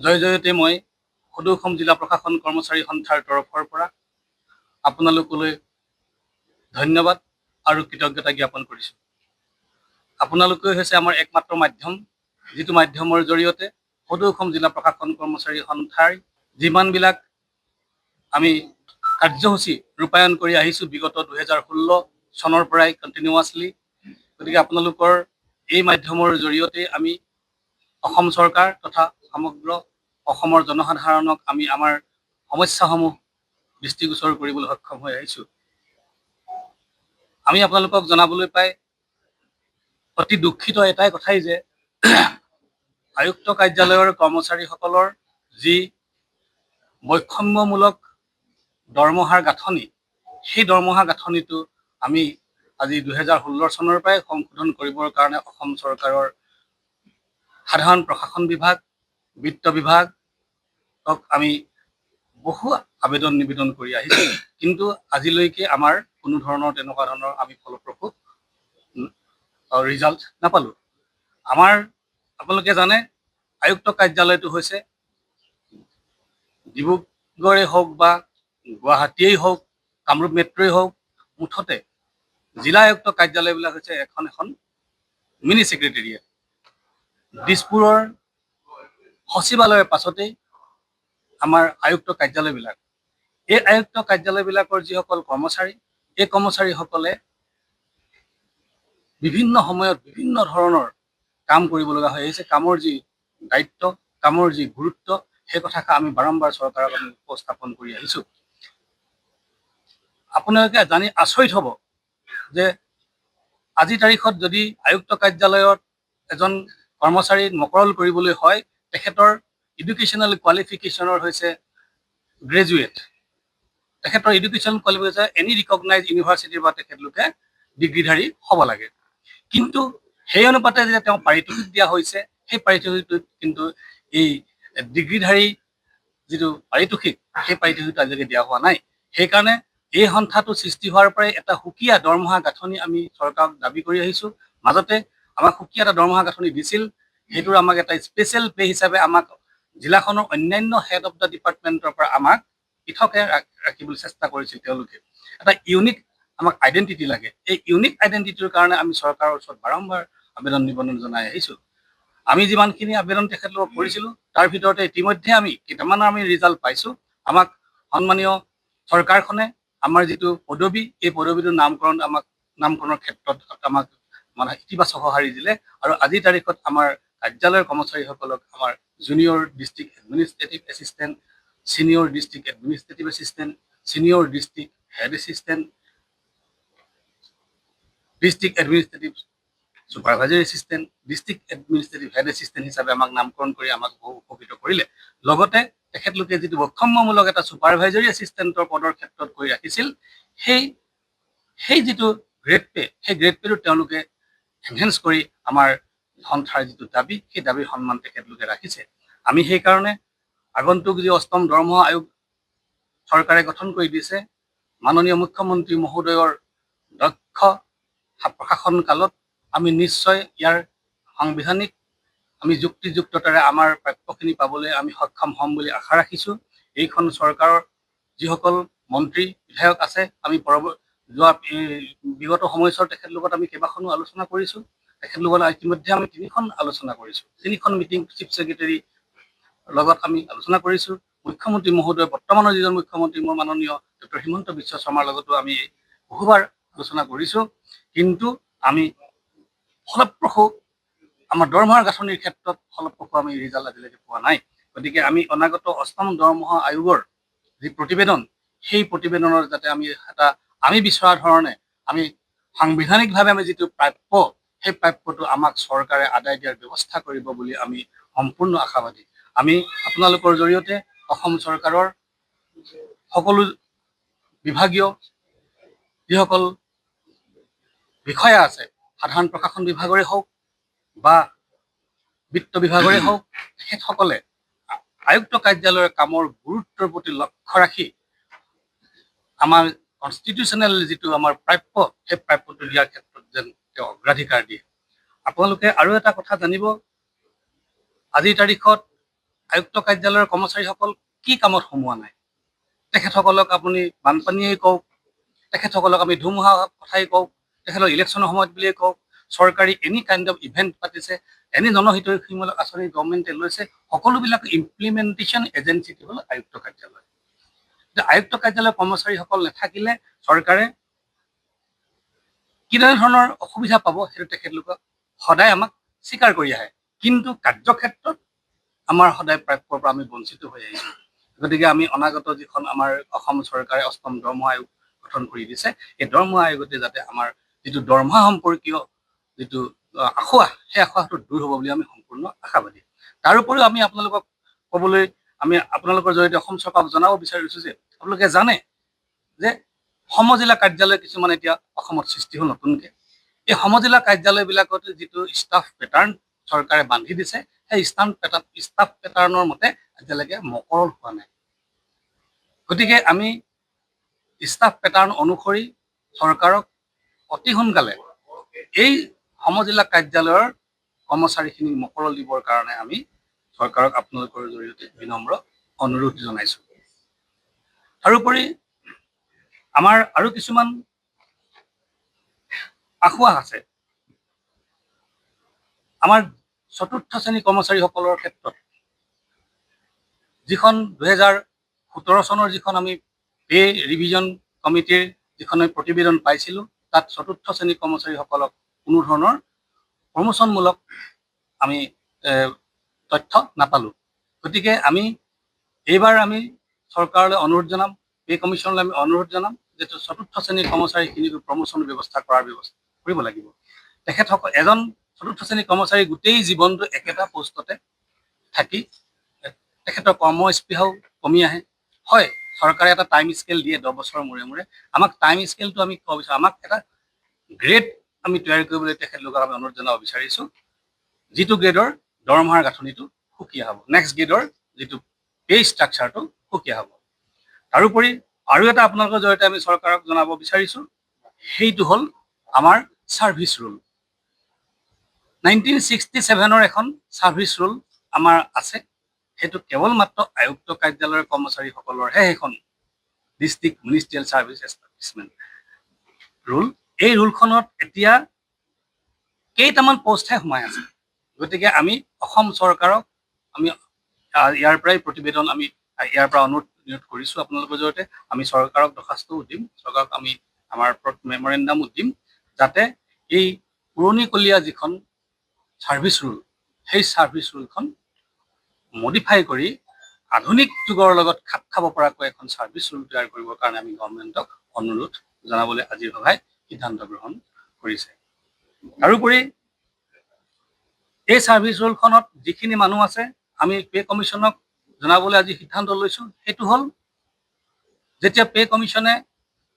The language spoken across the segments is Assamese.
জয়তে মই সদৌ অসম জিলা প্ৰশাসন কৰ্মচাৰী সন্থাৰ তৰফৰ পৰা আপোনালোকলৈ ধন্যবাদ আৰু কৃতজ্ঞতা জ্ঞাপন কৰিছোঁ। আপোনালোকে হৈছে আমাৰ একমাত্ৰ মাধ্যম, যিটো মাধ্যমৰ জৰিয়তে সদৌ অসম জিলা প্ৰশাসন কৰ্মচাৰী সন্থাৰ যিমানবিলাক আমি কাৰ্যসূচী ৰূপায়ণ কৰি আহিছোঁ বিগত 2016 চনৰ পৰাই কণ্টিনিউৱাছলি। গতিকে আপোনালোকৰ এই মাধ্যমৰ জৰিয়তে আমি অসম চৰকাৰ তথা সমগ্ৰ অসমৰ জনসাধাৰণক আমি আমাৰ সমস্যাসমূহ দৃষ্টিগোচৰ কৰিবলৈ সক্ষম হৈ আহিছোঁ। আমি আপোনালোকক জনাবলৈ পাই অতি দুখিত এটাই কথাই যে আয়ুক্ত কাৰ্যালয়ৰ কৰ্মচাৰীসকলৰ যি বৈষম্যমূলক দৰমহাৰ গাঁথনি, সেই দৰমহা গাঁথনিটো আমি আজি 2016 চনৰ পৰাই সংশোধন কৰিবৰ কাৰণে অসম চৰকাৰৰ সাধাৰণ প্ৰশাসন বিভাগ, বিত্ত বিভাগক আমি বহু আবেদন নিবেদন কৰি আহিছোঁ, কিন্তু আজিলৈকে আমাৰ কোনো ধৰণৰ তেনেকুৱা ধৰণৰ আমি ফলপ্ৰসূ ৰিজাল্ট নাপালোঁ। আমাৰ আপোনালোকে জানে আয়ুক্ত কাৰ্যালয়টো হৈছে ডিব্ৰুগড়েই হওক বা গুৱাহাটীয়েই হওক, কামৰূপ মেট্ৰই হওক, মুঠতে জিলা আয়ুক্ত কাৰ্যালয়বিলাক হৈছে এখন মিনি ছেক্ৰেটেৰিয়েট। দিছপুৰৰ সচিবালয়ৰ পাছতেই আমাৰ আয়ুক্ত কাৰ্যালয়বিলাক। এই আয়ুক্ত কাৰ্যালয়বিলাকৰ যিসকল কৰ্মচাৰী, এই কৰ্মচাৰীসকলে বিভিন্ন সময়ত বিভিন্ন ধৰণৰ কাম কৰিব লগা হৈ আহিছে। কামৰ যি দায়িত্ব, কামৰ যি গুৰুত্ব, সেই কথাকে আমি বাৰম্বাৰ চৰকাৰক আমি উপস্থাপন কৰি আহিছোঁ। আপোনালোকে জানি আচৰিত হ'ব যে আজিৰ তাৰিখত যদি আয়ুক্ত কাৰ্যালয়ত এজন কৰ্মচাৰী মকৰল কৰিবলৈ হয়, তেখেতৰ এডুকেশ্যনেল কোৱালিফিকেশ্যনৰ হৈছে গ্ৰেজুৱেট। তেখেতৰ এডুকেশ্যন কোৱালিফিকেশ্যন এনি ৰিকগনাইজ ইউনিভাৰ্চিটিৰ পৰা তেখেতলোকে ডিগ্ৰীধাৰী হ'ব লাগে। কিন্তু সেই অনুপাতে যেতিয়া তেওঁ পাৰিতোষিক দিয়া হৈছে, সেই পাৰিতোষিকটোত কিন্তু এই ডিগ্ৰীধাৰী যিটো পাৰিতোষিক, সেই পাৰিতোষিকটো আজিলৈকে দিয়া হোৱা নাই। সেইকাৰণে এই সন্থাটো সৃষ্টি হোৱাৰ পৰাই এটা সুকীয়া দৰমহা গাঁথনি আমি চৰকাৰক দাবী কৰি আহিছোঁ। মাজতে আমাক সুকীয়া এটা দৰমহা গাঁথনি দিছিল, সেইটোৰ আমাক এটা স্পেচিয়েল পে হিচাপে আমাক জিলাখনৰ অন্যান্য হেড অফ দ্য ডিপাৰ্টমেণ্টৰ পৰা আমাক পৃথকে ৰাখিবলৈ চেষ্টা কৰিছিল তেওঁলোকে। এটা ইউনিক আমাক আইডেণ্টিটি লাগে। এই ইউনিক আইডেণ্টিটিৰ কাৰণে আমি চৰকাৰৰ ওচৰত বাৰম্বাৰ আবেদন নিবেদন জনাই আহিছোঁ। আমি যিমানখিনি আবেদন তেখেতলোকক কৰিছিলোঁ, তাৰ ভিতৰতে ইতিমধ্যে আমি কেইটামান আমি ৰিজাল্ট পাইছোঁ। আমাক সন্মানীয় চৰকাৰখনে আমাৰ যিটো পদবী, এই পদবীটোৰ নামকৰণৰ ক্ষেত্ৰত আমাক মানে ইতিবাচক সঁহাৰি দিলে, আৰু আজিৰ তাৰিখত আমাৰ কাৰ্যালয়ৰ কৰ্মচাৰীসকলক আমাৰ junior district administrative assistant, senior district administrative assistant, senior district head assistant, district administrative supervisory assistant, district administrative head assistant হিচাপে আমাক নামকৰণ কৰি আমাক বহু উপকৃত কৰিলে। লগতে তেখেতলোকে যিটো বৈষম্যমূলক এটা ছুপাৰভাইজাৰী এছিষ্টেণ্টৰ পদৰ ক্ষেত্ৰত কৰি ৰাখিছিল, সেই যিটো গ্ৰেড পে, সেই গ্ৰেড পেটো তেওঁলোকে এনহেন্স কৰি আমাৰ সন্থাৰ যিটো দাবী, সেই দাবীৰ সন্মান তেখেতলোকে ৰাখিছে। আমি সেইকাৰণে আগন্তুক যি ৮ম দৰমহা আয়োগ চৰকাৰে গঠন কৰি দিছে, মাননীয় মুখ্যমন্ত্ৰী মহোদয়ৰ দক্ষ প্ৰশাসন কালত আমি নিশ্চয় ইয়াৰ সাংবিধানিক আমি যুক্তিযুক্ততাৰে আমাৰ প্ৰাপ্যখিনি পাবলৈ আমি সক্ষম হ'ম বুলি আশা ৰাখিছোঁ। এইখন চৰকাৰৰ যিসকল মন্ত্ৰী বিধায়ক আছে, আমি বিগত সময়ছোৱাত তেখেতলোকত আমি কেইবাখনো আলোচনা কৰিছোঁ। তেখেতলোকৰ ইতিমধ্যে আমি 3খন আলোচনা কৰিছোঁ, 3খন মিটিং চিফ ছেক্ৰেটাৰী লগত আমি আলোচনা কৰিছোঁ। মুখ্যমন্ত্ৰী মহোদয়, বৰ্তমানৰ যিজন মুখ্যমন্ত্ৰী মোৰ মাননীয় ডক্টৰ হিমন্ত বিশ্ব শৰ্মাৰ লগতো আমি বহুবাৰ আলোচনা কৰিছোঁ, কিন্তু আমি ফলপ্ৰসূ আমাৰ দৰমহাৰ গাঁথনিৰ ক্ষেত্ৰত ফলপ্ৰসূ আমি ৰিজাল্ট আজিলৈকে পোৱা নাই। গতিকে আমি অনাগত ৮ম দৰমহা আয়োগৰ যি প্ৰতিবেদন, সেই প্ৰতিবেদনৰ যাতে আমি বিচৰা ধৰণে আমি সাংবিধানিকভাৱে আমি যিটো প্ৰাপ্য, সেই প্ৰাপ্যটো আমাক চৰকাৰে আদায় দিয়াৰ ব্যৱস্থা কৰিব বুলি আমি সম্পূৰ্ণ আশাবাদী। আমি আপোনালোকৰ জৰিয়তে অসম চৰকাৰৰ সকলো বিভাগীয় যিসকল বিষয়া আছে, সাধাৰণ প্ৰশাসন বিভাগৰে হওক বা বিত্ত বিভাগৰে হওক, তেখেতসকলে আয়ুক্ত কাৰ্যালয়ৰ কামৰ গুৰুত্বৰ প্ৰতি লক্ষ্য ৰাখি আমাৰ কনষ্টিটিউচনেল যিটো আমাৰ প্ৰাপ্য, সেই প্ৰাপ্যটো দিয়াৰ ক্ষেত্ৰত যেন তেওঁ অগ্ৰাধিকাৰ দিয়ে। আপোনালোকে আৰু এটা কথা জানিব, আজিৰ তাৰিখত আয়ুক্ত কাৰ্যালয়ৰ কৰ্মচাৰীসকল কি কামত সোমোৱা নাই? তেখেতসকলক আপুনি বানপানীয়েই কওক, তেখেতসকলক আমি ধুমুহা কথাই কওক, তেখেতক ইলেকশ্যনৰ সময়ত বুলিয়েই কওক, চৰকাৰী এনি কাইণ্ড অফ ইভেণ্ট পাতিছে, এনি জনহিতৈষীমূলক আঁচনি গভৰ্ণমেণ্টে লৈছে, সকলোবিলাক ইমপ্লিমেণ্টেশ্যন এজেঞ্চিটো হ'ল আয়ুক্ত কাৰ্যালয়। আয়ুক্ত কাৰ্যালয়ৰ কৰ্মচাৰীসকল নাথাকিলে চৰকাৰে কেনেধৰণৰ অসুবিধা পাব সেইটো তেখেতলোকক সদায় আমাক স্বীকাৰ কৰি আহে, কিন্তু কাৰ্যক্ষেত্ৰত আমাৰ সদায় প্ৰাপ্যৰ পৰা আমি বঞ্চিত হৈ আহিছোঁ। গতিকে আমি অনাগত যিখন আমাৰ অসম চৰকাৰে ৮ম দৰমহা আয়োগ গঠন কৰি দিছে, এই দৰমহা আয়োগতে যাতে আমাৰ যিটো দৰমহা সম্পৰ্কীয় যিটো আখোৱা, সেই আখোৱাটো দূৰ হ'ব বুলি আমি সম্পূৰ্ণ আশাবাদী। তাৰোপৰিও আমি আপোনালোকক ক'বলৈ, আমি আপোনালোকৰ জৰিয়তে অসম চৰকাৰক জনাব বিচাৰিছোঁ যে আপোনালোকে জানে যে সমজিলা কাৰ্যালয় কিছুমান এতিয়া অসমত সৃষ্টি হ'ল নতুনকৈ। এই সমজিলা কাৰ্যালয়বিলাকত যিটো ষ্টাফ পেটাৰ্ণ চৰকাৰে বান্ধি দিছে, সেই ষ্টাফ পেটাৰ্ণৰ মতে এতিয়ালৈকে মকৰল হোৱা নাই। গতিকে আমি ষ্টাফ পেটাৰ্ণ অনুসৰি চৰকাৰক অতি সোনকালে এই সমজিলা কাৰ্যালয়ৰ কৰ্মচাৰীখিনিক মকৰল দিবৰ কাৰণে আমি চৰকাৰক আপোনালোকৰ জৰিয়তে বিনম্ৰ অনুৰোধ জনাইছোঁ। তাৰোপৰি আমাৰ আৰু কিছুমান আখোৱা আছে। আমাৰ ৪ৰ্থ শ্ৰেণী কৰ্মচাৰীসকলৰ ক্ষেত্ৰত যিখন ২০১৭ চনৰ যিখন আমি পে ৰিভিজন কমিটিৰ যিখন আমি প্ৰতিবেদন পাইছিলোঁ, তাত ৪ৰ্থ শ্ৰেণী কৰ্মচাৰীসকলক কোনো ধৰণৰ প্ৰমোচনমূলক আমি তথ্য নাপালোঁ। গতিকে এইবাৰ আমি চৰকাৰলৈ অনুৰোধ জনাম, পে কমিশ্যনলৈ আমি অনুৰোধ জনাম যে ৪ৰ্থ শ্ৰেণীৰ কৰ্মচাৰীখিনিকো প্ৰমোচনৰ ব্যৱস্থা কৰিব লাগিব। তেখেতসকল এজন ৪ৰ্থ শ্ৰেণীৰ কৰ্মচাৰী গোটেই জীৱনটো একেটা পোষ্টতে থাকি তেখেতৰ কৰ্মস্পৃহাও কমি আহে। হয়, চৰকাৰে এটা টাইম স্কেল দিয়ে 10 বছৰৰ মূৰে মূৰে, আমাক টাইম স্কেলটো আমি ক'ব বিচাৰোঁ, আমাক এটা গ্ৰেড আমি তৈয়াৰ কৰিবলৈ তেখেতলোকক আমি অনুৰোধ জনাব বিচাৰিছোঁ, যিটো গ্ৰেডৰ দৰমহাৰ গাঁথনিটো সুকীয়া হ'ব, নেক্সট গ্ৰেডৰ যিটো পে ষ্ট্ৰাকচাৰটো সুকীয়া হ'ব। তাৰোপৰি আৰু এটা আপোনালোকৰ জৰিয়তে আমি চৰকাৰক জনাব বিচাৰিছোঁ, সেইটো হ'ল আমাৰ ছাৰ্ভিচ ৰুল। 1967ৰ এখন ছাৰ্ভিচ ৰুল আমাৰ আছে, সেইটো কেৱল মাত্ৰ আয়ুক্ত কাৰ্যালয়ৰ কৰ্মচাৰীসকলৰহে সেইখন district ministerial service establishment rule. এই ৰুলখনত এতিয়া কেইটামান পষ্টহে সোমাই আছে। গতিকে আমি অসম চৰকাৰক আমি ইয়াৰ পৰাই প্ৰতিবেদন আমি ইয়াৰ পৰা অনুৰোধ কৰিছোঁ আপোনালোকৰ জৰিয়তে। আমি চৰকাৰক দৰ্খাস্তও দিম, চৰকাৰক আমি আমাৰ মেমৰেণ্ডামো দিম, যাতে এই পুৰণিকলীয়া যিখন ছাৰ্ভিচ ৰুল, সেই ছাৰ্ভিচ ৰুলখন মডিফাই কৰি আধুনিক যুগৰ লগত খাপ খাব পৰাকৈ এখন ছাৰ্ভিচ ৰুল তৈয়াৰ কৰিবৰ কাৰণে আমি গভৰ্ণমেণ্টক অনুৰোধ জনাবলৈ আজিৰ সভাই সিদ্ধান্ত গ্ৰহণ কৰিছে। তাৰোপৰি এই ছাৰ্ভিচ ৰুলখনত যিখিনি মানুহ আছে, আমি পে কমিশ্যনক জনাবলৈ আজি সিদ্ধান্ত লৈছোঁ, সেইটো হ'ল যেতিয়া পে কমিশ্যনে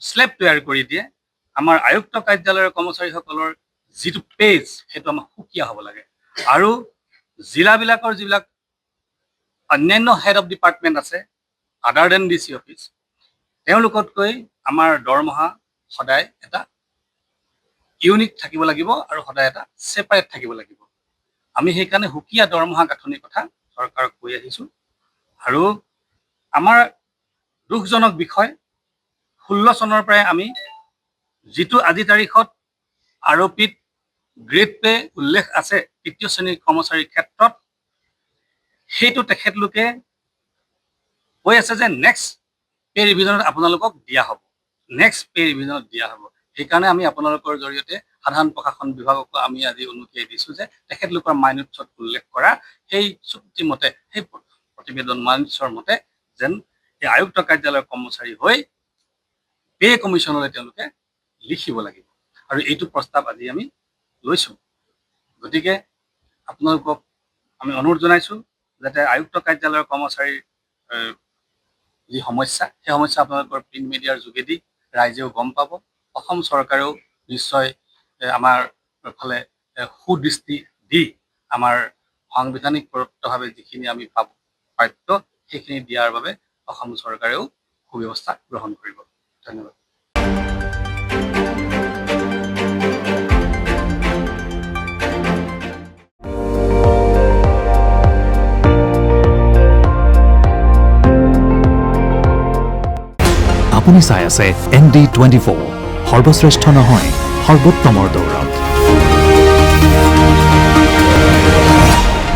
স্লেব তৈয়াৰ কৰি দিয়ে, আমাৰ আয়ুক্ত কাৰ্যালয়ৰ কৰ্মচাৰীসকলৰ যিটো পেজ সেইটো আমাৰ সুকীয়া হ'ব লাগে। আৰু জিলাবিলাকৰ যিবিলাক অন্যান্য হেড অফ ডিপাৰ্টমেণ্ট আছে আদাৰ দেন DC অফিচ, তেওঁলোকতকৈ আমাৰ দৰমহা সদায় এটা ইউনিক থাকিব লাগিব আৰু সদায় এটা ছেপাৰেট থাকিব লাগিব। আমি সেইকাৰণে সুকীয়া দৰমহা গাঁথনিৰ কথা চৰকাৰক কৈ আহিছোঁ। আৰু আমাৰ দুখজনক বিষয়, 16 চনৰ পৰাই আমি যিটো আজি তাৰিখত আৰপিত গ্ৰেড পে উল্লেখ আছে ৩য় শ্ৰেণীৰ কৰ্মচাৰীৰ ক্ষেত্ৰত, সেইটো তেখেতলোকে কৈ আছে যে নেক্সট পে ৰিভিজনত আপোনালোকক দিয়া হ'ব, নেক্সট পে ৰিভিজনত দিয়া হ'ব। সেইকাৰণে আমি আপোনালোকৰ জৰিয়তে সাধাৰণ প্ৰশাসন বিভাগকো আমি আজি উনুকিয়াই দিছোঁ যে তেখেতলোকৰ মাইনুটছত উল্লেখ কৰা সেই চুক্তিমতে, সেই প্ৰতিবেদন মাইনুটছৰ মতে যেন এই আয়ুক্ত কাৰ্যালয়ৰ কৰ্মচাৰী হৈ পে কমিশ্যনলৈ তেওঁলোকে লিখিব লাগিব। আৰু এইটো প্ৰস্তাৱ আজি আমি লৈছোঁ। গতিকে আপোনালোকক আমি অনুৰোধ জনাইছোঁ যাতে আয়ুক্ত কাৰ্যালয়ৰ কৰ্মচাৰীৰ যি সমস্যা, সেই সমস্যা আপোনালোকৰ প্ৰিণ্ট মিডিয়াৰ যোগেদি ৰাইজেও গম পাব, অসম চৰকাৰেও নিশ্চয় আমাৰ ফালে সুদৃষ্টি দি আমাৰ সাংবিধানিক প্ৰদত্তভাৱে যিখিনি আমি প্ৰাপ্য সেইখিনি দিয়াৰ বাবে অসম চৰকাৰেও সুব্যৱস্থা গ্ৰহণ কৰিব। ধন্যবাদ। আপুনি চাই আছে ND24 সৰ্বশ্ৰেষ্ঠ নহয় সৰ্বোত্তমৰ দৌৰত।